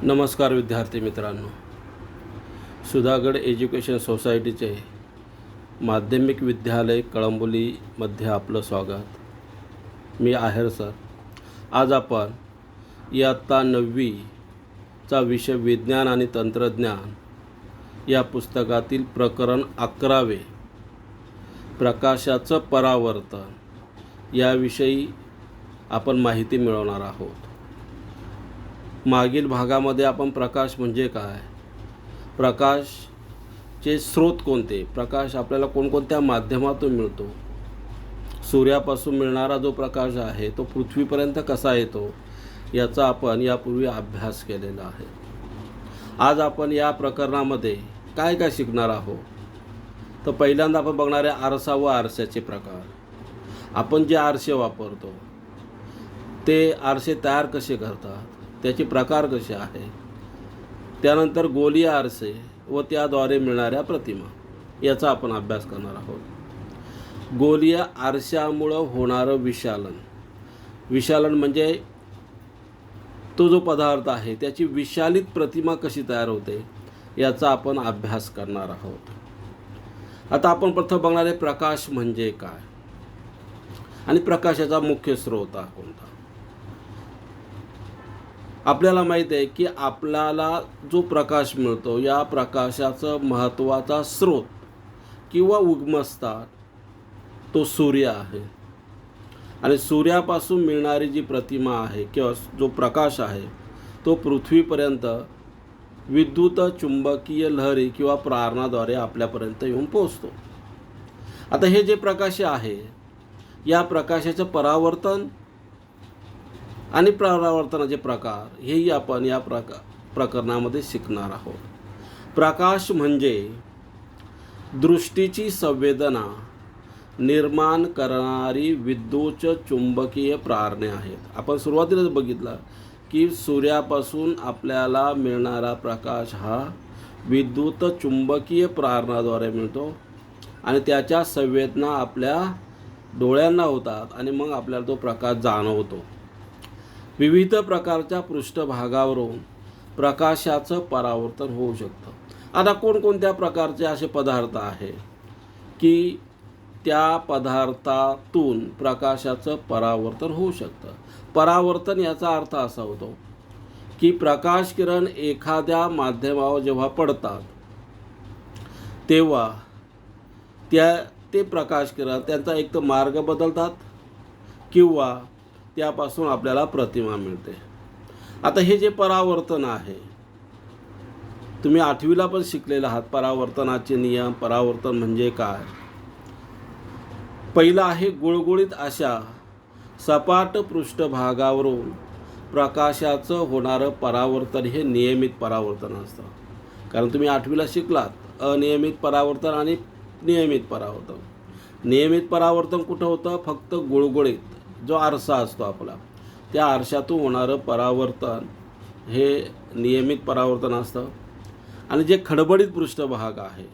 नमस्कार विद्यार्थी मित्रांनो, सुधागड एज्युकेशन सोसायटीचे माध्यमिक विद्यालय कळंबोलीमध्ये आपलं स्वागत। मी आहेर सर। आज आपण इयत्ता 9वीचा विषय विज्ञान आणि तंत्रज्ञान या पुस्तकातील प्रकरण 11 प्रकाशाचं परावर्तन याविषयी आपण माहिती मिळवणार आहोत। मागील भागामध्ये आपण प्रकाश म्हणजे काय, प्रकाशचे स्रोत कोणते, प्रकाश आपल्याला कोणकोणत्या माध्यमातून मिळतो, सूर्यापासून मिळणारा जो प्रकाश आहे तो पृथ्वीपर्यंत कसा येतो याचा आपण यापूर्वी अभ्यास केलेला आहे। आज आपण या प्रकरणामध्ये काय काय शिकणार आहोत, तर पहिल्यांदा आपण बघणार आहे आरसा व आरशाचे प्रकार। आपण जे आरसे वापरतो ते आरसे तयार कसे करतात, त्याचे प्रकार कसे आहे। त्यानंतर गोलीय आरसे व त्याद्वारे मिळणाऱ्या प्रतिमा याचा आपण अभ्यास करणार आहोत। गोलीय आरशामुळं होणारं विशालन म्हणजे तो जो पदार्थ आहे त्याची विशालित प्रतिमा कशी तयार होते याचा आपण अभ्यास करणार आहोत। आता आपण प्रथम बघणार आहे प्रकाश म्हणजे काय आणि प्रकाशाचा मुख्य स्रोत कोणता। आपल्याला माहीत आहे की आपल्याला जो प्रकाश मिळतो या प्रकाशाचं महत्त्वाचा स्रोत किंवा उगमस्थान तो सूर्य आहे आणि सूर्यापासून मिळणारी जी प्रतिमा आहे किंवा जो प्रकाश आहे तो पृथ्वीपर्यंत विद्युत चुंबकीय लहरी किंवा प्रारणाद्वारे आपल्यापर्यंत येऊन पोहोचतो। आता हे जे प्रकाश आहे या प्रकाशाचं परावर्तन आणि परावर्तनाचे प्रकार हेही आपण या प्रकरणामध्ये शिकणार आहोत। प्रकाश म्हणजे दृष्टीची संवेदना निर्माण करणारी विद्युत चुंबकीय प्रारणे आहेत। आपण सुरुवातीलाच बघितलं की सूर्यापासून आपल्याला मिळणारा प्रकाश हा विद्युत चुंबकीय प्रारणाद्वारे मिळतो आणि त्याच्या संवेदना आपल्या डोळ्यांना होतात आणि मग आपल्याला तो प्रकाश जाणवतो। विविध प्रकारच्या पृष्ठभागावरून प्रकाशाचं परावर्तन होऊ शकतं। आता कोणकोणत्या प्रकारचे असे पदार्थ आहे की त्या पदार्थातून प्रकाशाचं परावर्तन होऊ शकतं। परावर्तन याचा अर्थ असा होतो की प्रकाश किरण एखाद्या माध्यमावर जेव्हा पडतात तेव्हा ते प्रकाश किरण त्यांचा एक तर मार्ग बदलतात किंवा त्यापासून आपल्याला प्रतिमा मिळते। आता हे जे परावर्तन आहे तुम्ही 8वीला पण शिकलेले आहात, परावर्तनाचे नियम, परावर्तन म्हणजे काय। पहिला आहे गुळगुळीत अशा सपाट पृष्ठभागावरून प्रकाशाचं होणारं परावर्तन हे नियमित परावर्तन असतं। कारण तुम्ही 8वीला शिकलात अनियमित परावर्तन आणि नियमित परावर्तन। नियमित परावर्तन कुठं होतं, फक्त गुळगुळीत जो आरसा असतो आपला त्या आरशातून होणारं परावर्तन हे नियमित परावर्तन असतं। आणि जे खडबडीत पृष्ठभाग आहे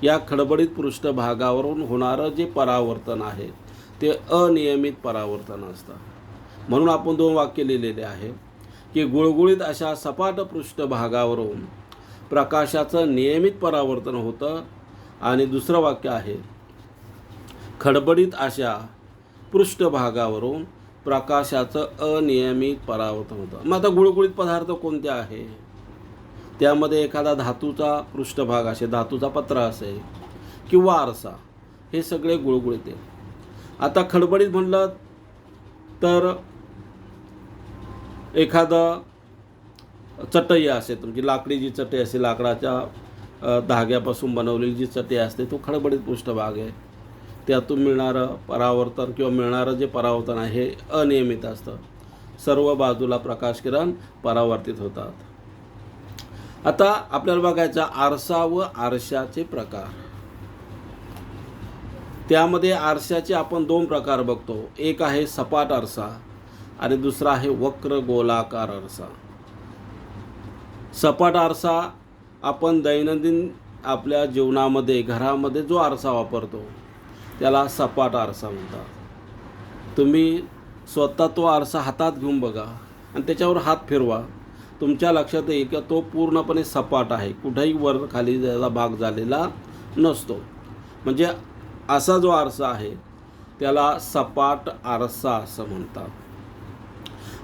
या खडबडीत पृष्ठभागावरून होणारं जे परावर्तन आहे ते अनियमित परावर्तन असतं। म्हणून आपण 2 वाक्य लिहिलेले आहे की गुळगुळीत अशा सपाट पृष्ठभागावरून प्रकाशाचं नियमित परावर्तन होतं आणि दुसरं वाक्य आहे खडबडीत अशा पृष्ठभागावरून प्रकाशाचं अनियमित परावर्तन होतं। मग आता गुळगुळीत पदार्थ कोणते आहे, त्यामध्ये एखादा धातूचा पृष्ठभाग असेल, धातूचा पत्रा असेल किंवा आरसा, हे सगळे गुळगुळीत आहे। आता खडबडीत म्हणलं तर एखादं चटई असेल, तुमची लाकडी जी चटई असेल, लाकडाच्या धाग्यापासून बनवलेली जी चटई असते तो खडबडीत पृष्ठभाग आहे। त्यातून मिळणारं परावर्तन किंवा मिळणारं जे परावर्तन आहे हे अनियमित असतं, सर्व बाजूला प्रकाश किरण परावर्तित होतात। आता आपल्याला बघायचं आरसा व आरशाचे प्रकार। त्यामध्ये आरशाचे आपण 2 प्रकार बघतो, एक आहे सपाट आरसा आणि दुसरा आहे वक्र गोलाकार आरसा। सपाट आरसा आपण दैनंदिन आपल्या जीवनामध्ये घरामध्ये जो आरसा वापरतो त्याला सपाट आरसा म्हणतात। तुम्ही स्वतः तो आरसा हातात घेऊन बघा आणि त्याच्यावर हात फिरवा तुमच्या लक्षात येईल की तो पूर्णपणे सपाट आहे, कुठेही वर खाली त्याचा भाग झालेला नसतो. म्हणजे असा जो आरसा आहे त्याला सपाट आरसा असं म्हणतात.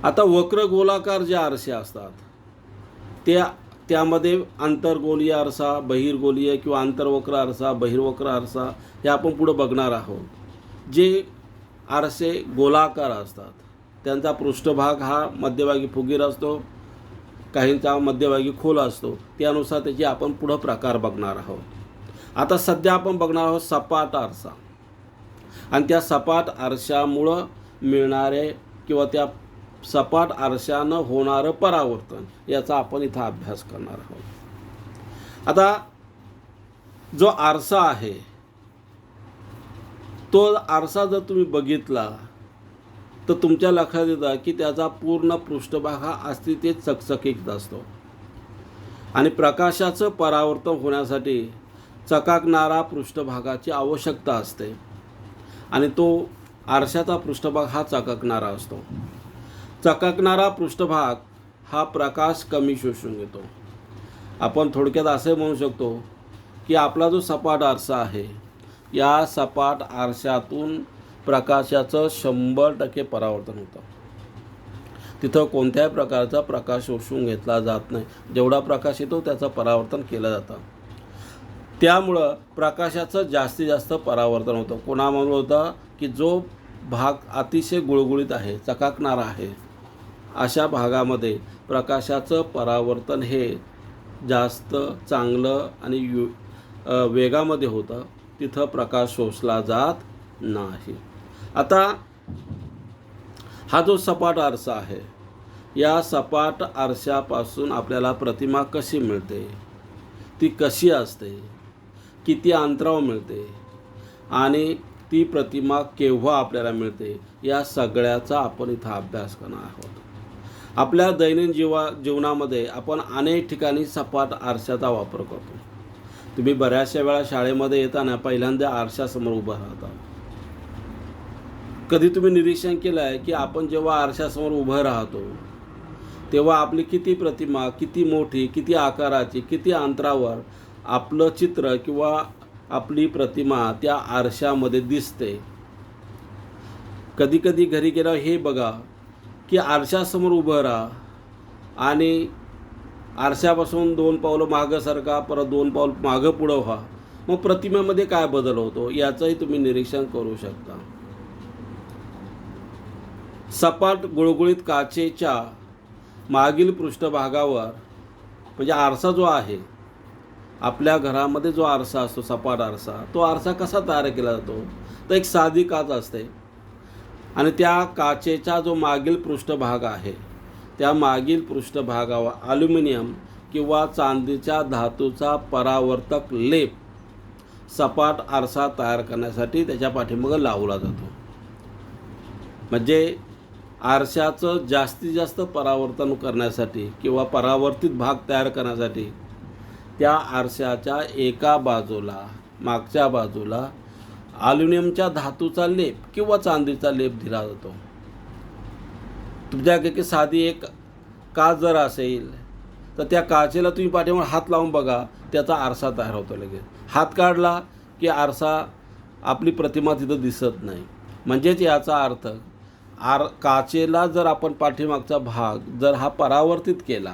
आता वक्र गोलाकार जे आरसे असतात त्यामध्ये आंतरगोलीय आरसा, बहिर्गोलीय किंवा आंतरवक्र आरसा, बहिर्वक्र आरसा हे आपण पुढे बघणार आहोत. जे आरसे गोलाकार असतात त्यांचा पृष्ठभाग हा मध्यभागी फुगीर असतो, काहींचा मध्यभागी खोल असतो, त्यानुसार त्याचे आपण पुढं प्रकार बघणार आहोत. आता सध्या आपण बघणार आहोत सपाट आरसा आणि त्या सपाट आरशामुळं मिळणारे किंवा त्या सपाट आरशानं होणारं परावर्तन याचा आपण इथं अभ्यास करणार आहोत. आता जो आरसा आहे तो आरसा जर तुम्ही बघितला तर तुमच्या लक्षात येतं की त्याचा पूर्ण पृष्ठभाग हा अस्थितेत चकचकीत असतो आणि प्रकाशाचं परावर्तन होण्यासाठी चकाकणारा पृष्ठभागाची आवश्यकता असते आणि तो आरशाचा पृष्ठभाग हा चकाकणारा असतो. चकाकणारा पृष्ठभाग हा प्रकाश कमी शोषून घेतो. आपण थोडक्यात असे म्हणू शकतो की आपला जो सपाट आरसा आहे या सपाट आरशातून प्रकाशाचं 100% परावर्तन होतं. तिथं कोणत्याही प्रकारचा प्रकाश शोषून घेतला जात नाही. जेवढा प्रकाश येतो त्याचं परावर्तन केलं जातं. त्यामुळं प्रकाशाचं जास्तीत जास्त परावर्तन होतं. कोणामुळे होतं की जो भाग अतिशय गुळगुळीत आहे, चकाकणारा आहे, अशा भागामध्ये प्रकाशाचं परावर्तन हे जास्त चांगलं आणि वेगामध्ये होतं. तिथं प्रकाश शोषला जात नाही. आता हा जो सपाट आरसा आहे या सपाट आरशापासून आपल्याला प्रतिमा कशी मिळते, ती कशी असते, किती अंतरावर मिळते आणि ती प्रतिमा केव्हा आपल्याला मिळते या सगळ्याचा आपण इथं अभ्यास करणार आहोत. आपल्या दैनंदिन जीवनामध्ये आपण अनेक ठिकाणी सपाट आरशाचा वापर करतो. तुम्ही बऱ्याचशा वेळा शाळेमध्ये येताना पहिल्यांदा आरशासमोर उभं राहता. कधी तुम्ही निरीक्षण केलं आहे की आपण जेव्हा आरशासमोर उभं राहतो तेव्हा आपली किती प्रतिमा, किती मोठी, किती आकाराची, किती अंतरावर आपलं चित्र किंवा आपली प्रतिमा त्या आरशामध्ये दिसते. कधी कधी घरी गेल्यावर हे बघा की आरशासमोर उभं राहा आणि आरशापासून 2 पावलं मागं सरका, परत 2 पाऊल मागं पुढं व्हा. मग प्रतिमेमध्ये काय बदल होतो याचंही तुम्ही निरीक्षण करू शकता. सपाट गुळगुळीत काचेच्या मागील पृष्ठभागावर म्हणजे आरसा जो आहे, आपल्या घरामध्ये जो आरसा असतो सपाट आरसा, तो आरसा कसा तयार केला जातो तर एक साधी काच असते आणि त्या काचेचा जो मागील पृष्ठभाग आहे त्या मागील पृष्ठभागावर ॲल्युमिनियम किंवा चांदीच्या धातूचा परावर्तक लेप सपाट आरसा तयार करण्यासाठी त्याच्या पाठीमागे लावला जातो. म्हणजे आरशाचं जास्तीत जास्त परावर्तन करण्यासाठी किंवा परावर्तित भाग तयार करण्यासाठी त्या आरशाच्या एका बाजूला, मागच्या बाजूला ॲल्युमिनियमच्या धातूचा लेप किंवा चांदीचा लेप दिला जातो. तुमच्याकडे साधी एक काच जर असेल तर त्या काचेला तुम्ही पाठीमागे हात लावून बघा, त्याचा आरसा तयार होतो. लगेच हात काढला की आरसा, आपली प्रतिमा तिथं दिसत नाही. म्हणजेच याचा अर्थ काचेला जर आपण पाठीमागचा भाग जर हा परावर्तित केला,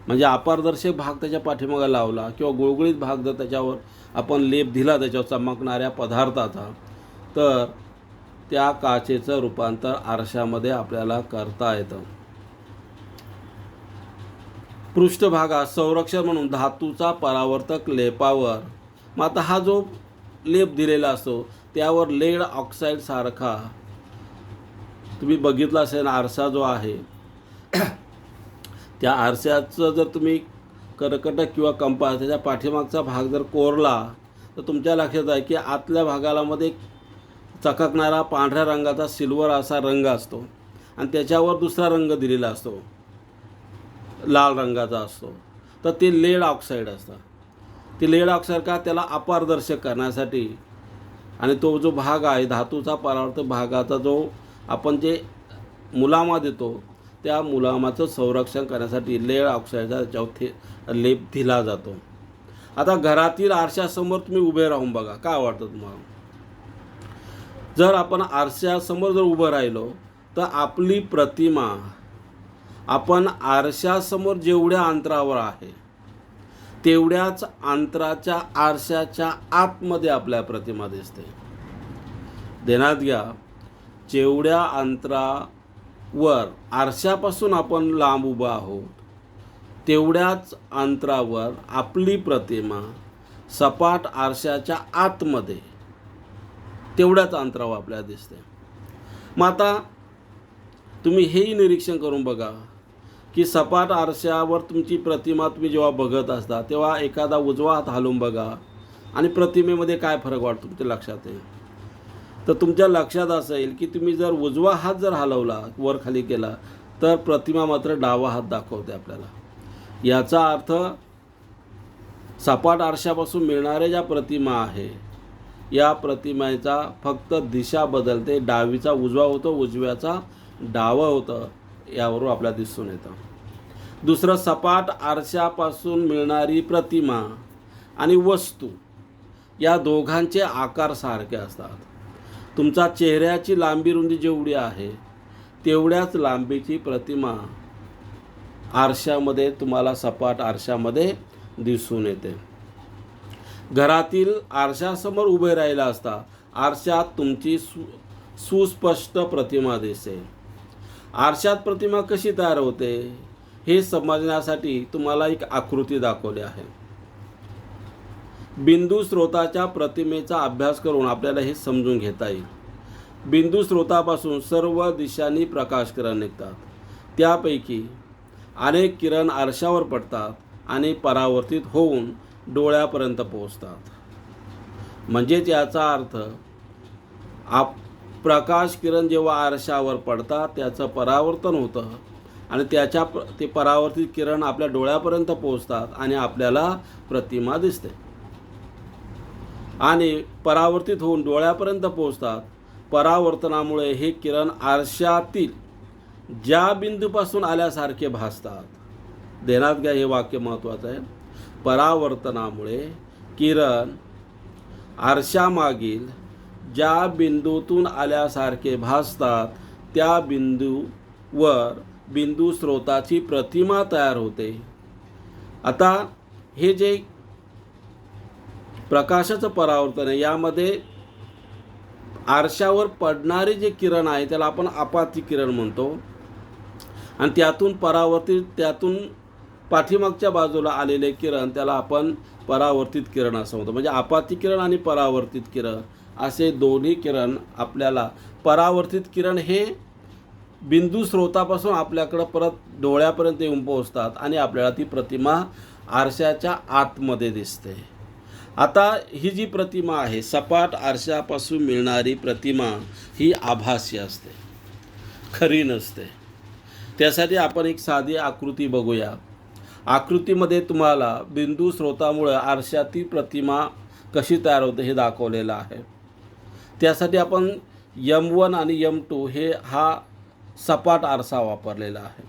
म्हणजे अपारदर्शक भाग त्याच्या पाठीमागे लावला किंवा गुळगुळीत भाग जर त्याच्यावर आपण लेप दिला त्याच्यावर चमकणाऱ्या पदार्थाचा, तर त्या काचेचं रूपांतर आरशामध्ये आपल्याला करता येतं. पृष्ठभागात संरक्षण म्हणून धातूचा परावर्तक लेपावर, मग आता हा जो लेप दिलेला असतो त्यावर लेड ऑक्साईड सारखा तुम्ही बघितला असेल आरसा जो आहे त्या आरशाचं जर तुम्ही कर्कटक किंवा कंपास त्याच्या पाठीमागचा भाग जर कोरला तर तुमच्या लक्षात आहे की आतल्या भागाला मध्ये चकाकणारा पांढऱ्या रंगाचा सिल्वर असा रंग असतो आणि त्याच्यावर दुसरा रंग दिलेला असतो, लाल रंगाचा असतो. तर ते लेड ऑक्साईड असतं. ते लेड ऑक्साईड का, त्याला अपारदर्शक करण्यासाठी आणि तो जो भाग आहे धातूचा परावर्तक भागाचा जो आपण जे मुलामा देतो त्या मुलामाचं संरक्षण करण्यासाठी लेड ऑक्साईडचा त्याच्यावर लेप दिला जातो. आता घरातील आरशासमोर तुम्ही उभे राहून बघा, काय वाटतं तुम्हाला? जर आपण आरशासमोर जर उभं राहिलो तर आपली प्रतिमा आपण आरशासमोर जेवढ्या अंतरावर आहे तेवढ्याच अंतराच्या आरशाच्या आतमध्ये आपल्या प्रतिमा दिसते. ध्यानात घ्या, जेवढ्या अंतरावर आरशापासून आपण लांब उभा आहोत तेवढ्याच अंतरावर आपली प्रतिमा सपाट आरशाच्या आतमध्ये तेवढ्याच अंतरावर आपल्याला दिसते. मग आता तुम्ही हेही निरीक्षण करून बघा की सपाट आरशावर तुमची प्रतिमा तुम्ही जेव्हा बघत असता तेव्हा एखादा उजवा हात हलवून बघा आणि प्रतिमेमध्ये काय फरक वाटतो तुमच्या लक्षात येईल. तर तुमच्या लक्षात असेल की तुम्ही जर उजवा हात जर हलवला, वर खाली केला, तर प्रतिमा मात्र डावा हात दाखवते आपल्याला. याचा अर्थ सपाट आरशापासून मिळणाऱ्या ज्या प्रतिमा आहे या प्रतिमेचा फक्त दिशा बदलते, डावीचा उजवा होतो, उजव्याचा डावा होतं, यावरून आपल्याला दिसून येतं. दुसरं, सपाट आरशापासून मिळणारी प्रतिमा आणि वस्तू या दोघांचे आकार सारखे असतात. तुमचा चेहऱ्याची लांबी रुंदी जेवढी आहे तेवढ्याच लांबीची प्रतिमा आरशामध्ये तुम्हाला सपाट आरशामध्ये दिसून येते. घरातील आरशासमोर उभे राहिला असता आरशात तुमची सुस्पष्ट प्रतिमा दिसेल. आरशात प्रतिमा कशी तयार होते हे समजण्यासाठी तुम्हाला एक आकृती दाखवली आहे. बिंदू स्रोताच्या प्रतिमेचा अभ्यास करून आपल्याला हे समजून घेता येईल. बिंदू स्रोतापासून सर्व दिशांनी प्रकाश किरण निघतात. त्यापैकी अनेक किरण आरशावर पडतात आणि परावर्तित होऊन डोळ्यापर्यंत पोहोचतात. म्हणजेच याचा अर्थ प्रकाश किरण जेव्हा आरशावर पडतात त्याचं परावर्तन होतं आणि ते परावर्तित किरण आपल्या डोळ्यापर्यंत पोहोचतात आणि आपल्याला प्रतिमा दिसते. आणि परावर्तित होऊन डोळ्यापर्यंत पोहोचतात. परावर्तनामुळे हे किरण आरशातील ज्या बिंदूपासून आल्यासारखे भासतात. ध्यानात घ्या, हे वाक्य महत्त्वाचं आहे. परावर्तनामुळे किरण आरशामागील ज्या बिंदूतून आल्यासारखे भासतात त्या बिंदूवर बिंदू स्रोताची प्रतिमा तयार होते. आता हे जे प्रकाशाचं परावर्तन आहे यामध्ये आरशावर पडणारे जे किरण आहे त्याला आपण आपाती किरण म्हणतो आणि त्यातून पाठीमागच्या बाजूला आलेले किरण त्याला आपण परावर्तित किरण असं म्हणतो. म्हणजे आपाती किरण आणि परावर्तित किरण असे दोन्ही किरण आपल्याला, परावर्तित किरण हे बिंदू स्रोतापासून आपल्याकडं परत डोळ्यापर्यंत येऊन पोहोचतात आणि आपल्याला ती प्रतिमा आरशाच्या आतमध्ये दिसते. आता ही जी प्रतिमा आहे सपाट आरशापासून मिळणारी प्रतिमा ही आभासी असते, खरी नसते. त्यासाठी आपण एक साधी आकृती बघूया. आकृतीमध्ये तुम्हाला बिंदू स्रोतामुळे आरशातील प्रतिमा कशी तयार होते हे दाखवलेलं आहे. त्यासाठी आपण M1 आणि M2 हा सपाट आरसा वापरलेला आहे.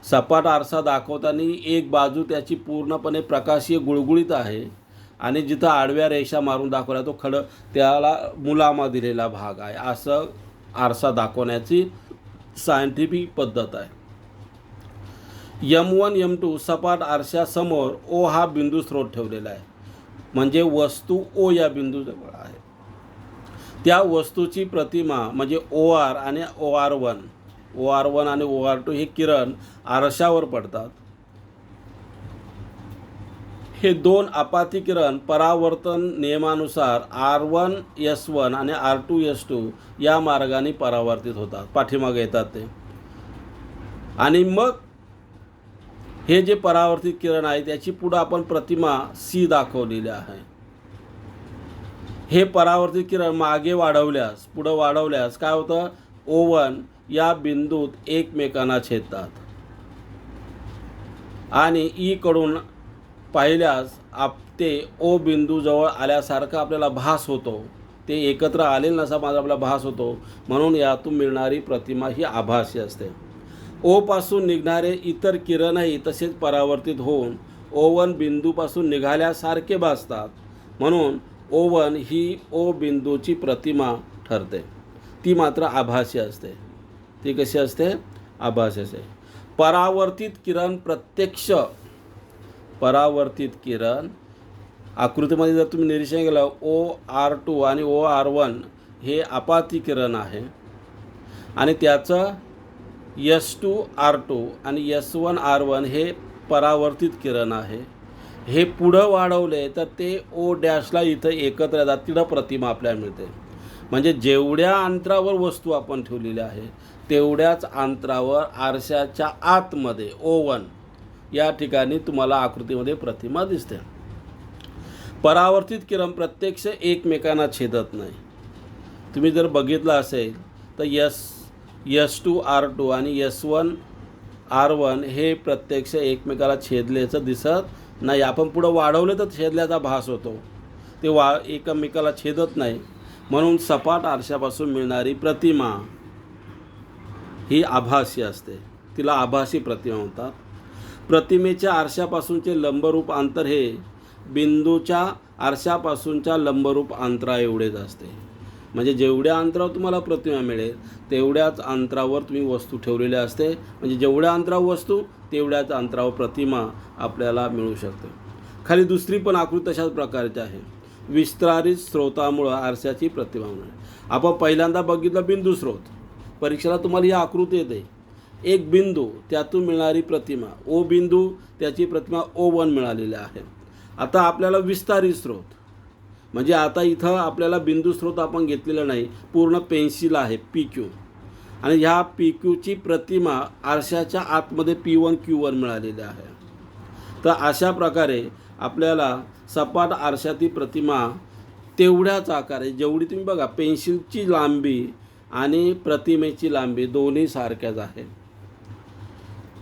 सपाट आरसा दाखवताना एक बाजू त्याची पूर्णपणे प्रकाशीय गुळगुळीत आहे आणि जिथं आडव्या रेषा मारून दाखवला तो त्याला मुलामा दिलेला भाग आहे. असं आरसा दाखवण्याची सायंटिफिक पद्धत आहे. M1 M2 सपाट आरशासमोर O हा बिंदू स्रोत ठेवलेला आहे. म्हणजे वस्तू O या बिंदूजवळ आहे. त्या वस्तूची प्रतिमा म्हणजे OR आणि OR1 आणि OR2 हे किरण आरशावर पडतात. हे दोन आपाती किरण परावर्तन नियमानुसार R1S1 आणि R2S2 या मार्गाने परावर्तित होतात, पाठीमागे येतात ते. आणि मग हे जे परावर्तित किरण आहे त्याची पुढे आपण प्रतिमा C दाखवलेली आहे. हे परावर्तित किरण मागे पुढे वाढवल्यास काय होतं, O1 या बिंदूत एकमेकांना छेदतात आणि E कडून पाहिल्यास ते O बिंदूजवळ आल्यासारखा आपल्याला भास होतो. ते एकत्र आलेले नसा माझा आपला भास होतो. म्हणून यातून मिळणारी प्रतिमा ही आभासी असते. ओपासून निघणारे इतर किरणही तसेच परावर्तित होऊन O1 बिंदूपासून निघाल्यासारखे भासतात. म्हणून O1 ही O बिंदूची प्रतिमा ठरते. ती मात्र आभासी असते. ती कशी असते? आभासी असते. परावर्तित किरण आकृतीमध्ये जर तुम्ही निरीक्षण केलं, OR2 आणि OR1 हे आपाती किरण आहे आणि त्याचं S2R2 आणि S1R1 हे परावर्तित किरण आहे. हे पुढं वाढवले तर ते O' इथं एकत्र येतात, तिथं प्रतिमा आपल्याला मिळते. म्हणजे जेवढ्या अंतरावर वस्तू आपण ठेवलेली आहे तेवढ्याच अंतरावर आरशाच्या आतमध्ये O1 या ठिकाणी तुम्हाला आकृतीमध्ये प्रतिमा दिसते. परावर्तित किरण प्रत्यक्ष एकमेकांना छेदत नाही. तुम्ही जर बघितलं असेल तर S2R2 आणि S1R1 हे प्रत्यक्ष एकमेकाला छेदल्याचं दिसत नाही. आपण पुढं वाढवलं तर छेदल्याचा भास होतो, ते एकमेकाला छेदत नाही. म्हणून सपाट आरशापासून मिळणारी प्रतिमा ही आभासी असते. तिला आभासी प्रतिमा म्हणतात. प्रतिमेच्या आरशापासूनचे लंबरूप अंतर हे बिंदूच्या आरशापासूनच्या लंबरूप अंतरा एवढेच असते. म्हणजे जेवढ्या अंतरावर तुम्हाला प्रतिमा मिळेल तेवढ्याच अंतरावर तुम्ही वस्तू ठेवलेली असते. म्हणजे जेवढ्या अंतरावर वस्तू तेवढ्याच अंतरावर प्रतिमा आपल्याला मिळू शकते. खाली दुसरी पण आकृती तशाच प्रकारची आहे. विस्तारित स्रोतामुळं आरशाची प्रतिमा मिळते. आपण पहिल्यांदा बघितलं बिंदू स्रोत. परीक्षेला तुम्हाला ही आकृती येते. एक बिंदू, त्यातून मिळणारी प्रतिमा O बिंदू, त्याची प्रतिमा O1 मिळालेली आहे. आता आपल्याला विस्तारित स्रोत म्हणजे आता इथं आपल्याला बिंदू स्रोत आपण घेतलेला नाही, पूर्ण पेन्सिल आहे PQ आणि ह्या PQची प्रतिमा आरशाच्या आतमध्ये P1 Q1 मिळालेली आहे. तर अशा प्रकारे आपल्याला सपाट आरशाची प्रतिमा तेवढ्याच आकारे, जेवढी तुम्ही बघा पेन्सिलची लांबी आणि प्रतिमेची लांबी दोन्ही सारख्याच आहेत.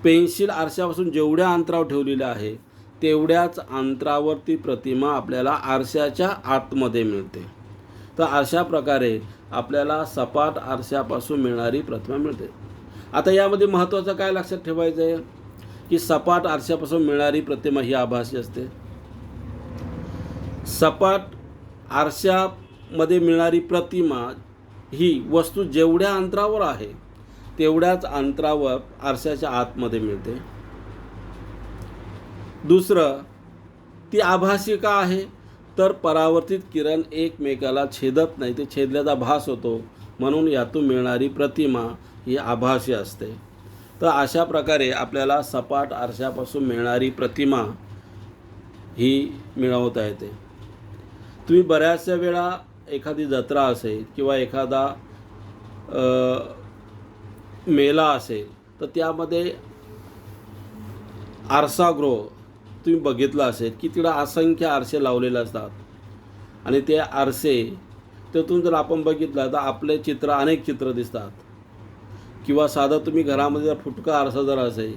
पेन्सिल आरशापासून जेवढ्या अंतरावर ठेवलेलं आहे तेवढ्याच अंतरावरती प्रतिमा आपल्याला आरशाच्या आतमध्ये मिळते. तर अशा प्रकारे आपल्याला सपाट आरशापासून मिळणारी प्रतिमा मिळते. आता यामध्ये महत्त्वाचं काय लक्षात ठेवायचं आहे की सपाट आरशापासून मिळणारी प्रतिमा ही आभासी असते. सपाट आरशामध्ये मिळणारी प्रतिमा ही वस्तू जेवढ्या अंतरावर आहे तेवढ्याच अंतरावर आरशाच्या आतमध्ये मिळते. दुसरं, ती आभासी का आहे तर परावर्तित किरण एकमेकाला छेदत नाही, ते छेदल्याचा भास होतो. म्हणून यातून मिळणारी प्रतिमा ही आभासी असते. तर अशा प्रकारे आपल्याला सपाट आरशापासून मिळणारी प्रतिमा ही मिळवता येते. तुम्ही बऱ्याचशा वेळा एखादी जत्रा असेल किंवा एखादा मेला असेल तर त्यामध्ये आरसागृह तुम्ही बघितलं असेल की तिकडं असंख्य आरसे लावलेले असतात आणि ते आरसे त्यातून जर आपण बघितलं तर आपले चित्र, अनेक चित्र दिसतात. किंवा साधं तुम्ही घरामध्ये जर फुटका आरसा जर असेल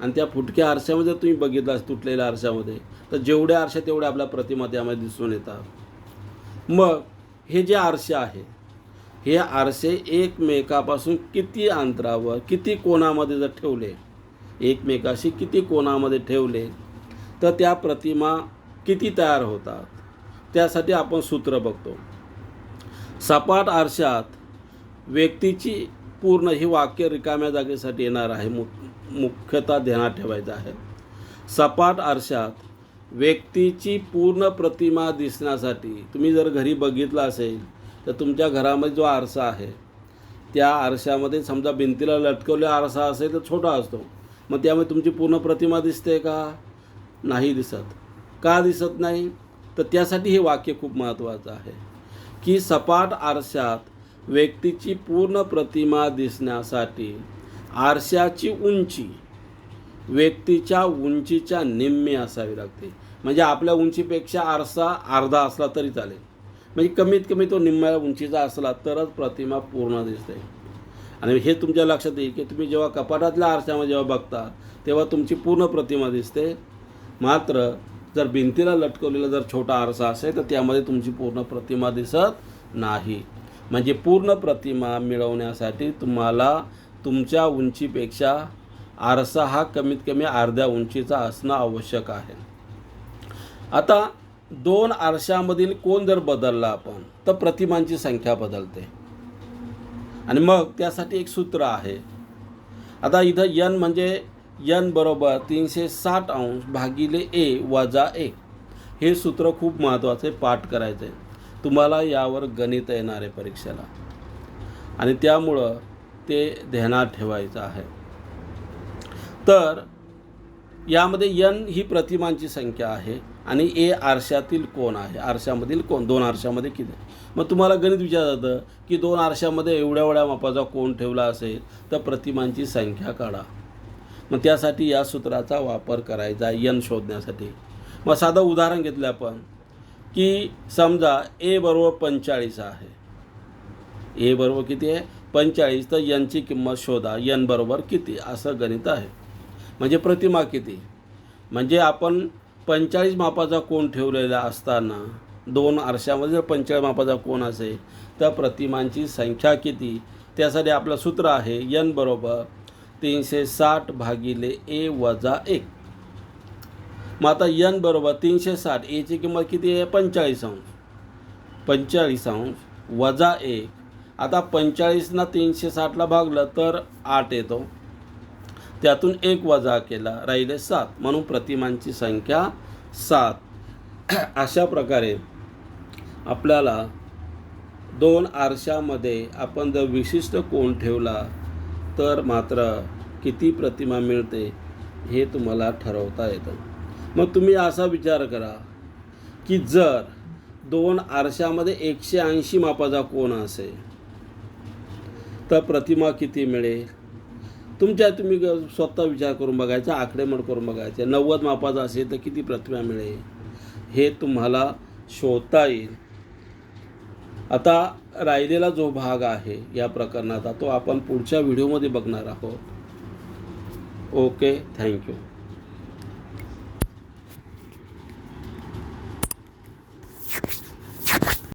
आणि त्या फुटक्या आरशामध्ये तुम्ही बघितलं तुटलेल्या आरशामध्ये तर जेवढे आरसे तेवढे आपल्या प्रतिमा त्यामध्ये दिसून येतात. मग हे जे आरसे आहे हे आरसे एकमेकापासून किती अंतरावर, किती कोणामध्ये जर ठेवले, एकमेकाशी किती कोणामध्ये ठेवले तर त्या प्रतिमा किती तयार होतात. त्यासाठी आपण सूत्र बघतो. सपाट आरशात व्यक्तीची पूर्ण, ही वाक्य रिकाम्या जागेसाठी येणार आहे, मुख्यतः ध्यानात ठेवायचं आहे. सपाट आरशात व्यक्तीची पूर्ण प्रतिमा दिसण्यासाठी तुम्ही जर घरी बघितलं असेल तर तुमच्या घरामध्ये जो आरसा आहे त्या आरशामध्ये समजा भिंतीला लटकवलेला आरसा असेल तर छोटा असतो. मग त्यामुळे तुमची पूर्ण प्रतिमा दिसते का? नाही दिसत. का दिसत नाही? तर त्यासाठी हे वाक्य खूप महत्त्वाचं आहे की सपाट आरशात व्यक्तीची पूर्ण प्रतिमा दिसण्यासाठी आरशाची उंची व्यक्तीच्या उंचीच्या निम्मे असावी लागते. म्हणजे आपल्या उंचीपेक्षा आरसा अर्धा असला तरी चालेल, म्हणजे कमीत कमी तो निम्म्या उंचीचा असला तरच प्रतिमा पूर्ण दिसते. आणि हे तुमच्या लक्षात येईल की तुम्ही जेव्हा कपाटातल्या आरशामध्ये जेव्हा बघता तेव्हा तुमची पूर्ण प्रतिमा दिसते. मात्र जर भिंतीला लटकवलेला जर छोटा आरसा असेल तर त्यामध्ये तुमची पूर्ण प्रतिमा दिसत नाही. म्हणजे पूर्ण प्रतिमा मिळवण्यासाठी तुम्हाला तुमच्या उंचीपेक्षा आरसा हा कमीत कमी अर्ध्या उंचीचा असणं आवश्यक आहे. आता 2 आरशामधील कोन जर बदलला आपण तर प्रतिमांची संख्या बदलते आणि मग त्यासाठी एक सूत्र आहे. आता इथं n म्हणजे n बरोबर 360 अंश भागिले a वजा 1. हे सूत्र खूप महत्त्वाचं आहे, पाठ करायचं आहे. तुम्हाला यावर गणित येणार आहे परीक्षेला आणि त्यामुळं ते ध्यानात ठेवायचं आहे. तर यामध्ये n ही प्रतिमांची संख्या आहे आणि a आरशातील कोन आहे. आरशामधील कोन 2 आरशामध्ये किती. मग तुम्हाला गणित विचारलं जातं की 2 आरशामध्ये एवढ्या मापाचा कोन ठेवला असेल तर प्रतिमांची संख्या काढा. मग त्यासाठी या सूत्राचा वापर करायचा n शोधण्यासाठी. मग साधं उदाहरण घेतलं आपण की समजा a बरोबर 45 आहे. a बरोबर किती आहे 45, तर n ची किंमत शोधा. n बरोबर किती असं गणित आहे. म्हणजे प्रतिमा किती, म्हणजे आपण 45 मापाचा कोन ठेवलेला असताना 2 आरशामध्ये जर 45 मापाचा कोन असेल तर प्रतिमांची संख्या किती. त्यासाठी आपलं सूत्र आहे n बरोबर 360 भागिले a वजा 1. मग आता n बरोबर 360, a ची किंमत किती आहे 45 अंश. 45 अंश वजा 1. आता 45 360ला भागलं तर 8 येतो. त्यातून 1 वजा केला, राहिले 7. म्हणून प्रतिमांची संख्या 7. अशा प्रकारे आपल्याला 2 आरशामध्ये आपण जर विशिष्ट कोन ठेवला तर मात्र किती प्रतिमा मिळते हे तुम्हाला ठरवता येतं. मग तुम्ही असा विचार करा की जर 2 आरशामध्ये 180 मापाचा कोन असेल तर प्रतिमा किती मिळेल. तुम्ही स्वतः विचार करून बघायचा, आकडेमोड करून बघायचे. 90 मापाचा असेल तर किती प्रतिमा मिळेल हे तुम्हाला शोधता येईल. आता राहिलेला जो भाग आहे या प्रकरणाचा तो आपण पुढच्या व्हिडिओमध्ये बघणार आहोत. Okay, thank you.